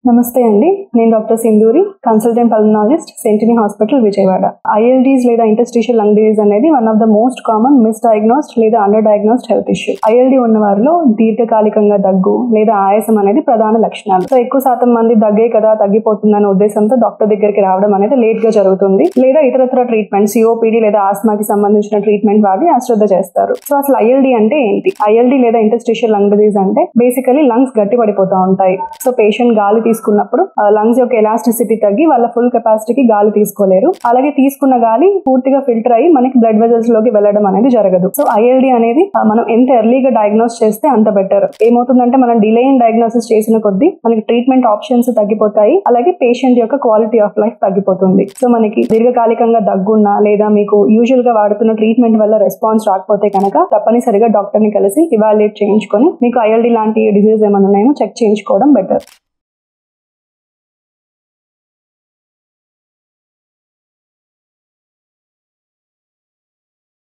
నమస్తే అండి, నేను doctor Sindhuri, consultant pulmonologist, Sentini hospital, Vijayawada. ILDs లేదా ఇంటర్స్టిషియల్ లంగ్ డిసీజ్ అనేది one of the most common misdiagnosed లేదా under diagnosed health issue. ILD ఉన్న వారిలో దీర్ఘకాలికంగా దగ్గు లేదా ఆయాసం అనేది ప్రధాన లక్షణాలు. సో ఎక్కువ శాతం మంది దగ్గే కదా తగ్గిపోతుందనే ఉద్దేశంతో డాక్టర్ దగ్గరికి రావడం అనేది లేట్ గా జరుగుతుంది, లేదా ఇతరత్ర ట్రీట్మెంట్ సిఓపిడి లేదా ఆస్మాకి సంబంధించిన ట్రీట్మెంట్ వాడి అశ్రద్ధ చేస్తారు. సో అసలు ఐఎల్డీ అంటే ఏంటి? ఐఎల్డీ లేదా ఇంటర్స్టిషియల్ లంగ్ డిసీజ్ అంటే బేసికలీ లంగ్స్ గట్టి పడిపోతూ ఉంటాయి. సో పేషెంట్ గాలి తీసుకున్నప్పుడు లంగ్స్ యొక్క ఎలాస్టిసిటీ తగ్గి వాళ్ళ ఫుల్ కెపాసిటీకి గాలి తీసుకోలేరు. అలాగే తీసుకున్న గాలి పూర్తిగా ఫిల్టర్ అయ్యి మనకి బ్లడ్ వెజల్స్ లోకి వెళ్ళడం అనేది జరగదు. సో ఐఎల్డీ అనేది మనం ఎంత ఎర్లీగా డయాగ్నోస్ చేస్తే అంత బెటర్. ఏమవుతుందంటే మనం డిలే ఇన్ డయాగ్నోసిస్ చేసిన కొద్దీ మనకి ట్రీట్మెంట్ ఆప్షన్స్ తగ్గిపోతాయి, అలాగే పేషెంట్ యొక్క క్వాలిటీ ఆఫ్ లైఫ్ తగ్గిపోతుంది. సో మనకి దీర్ఘకాలికంగా దగ్గున్నా లేదా మీకు యూజువల్ గా వాడుతున్న ట్రీట్మెంట్ వల్ల రెస్పాన్స్ రాకపోతే కనుక తప్పనిసరిగా డాక్టర్ ని కలిసి ఇవాల్యుయేట్ చేయించుకొని మీకు ఐఎల్డీ లాంటి డిసీజ్ ఏమైనా ఉన్నాయేమో చెక్ చేయించుకోవడం బెటర్.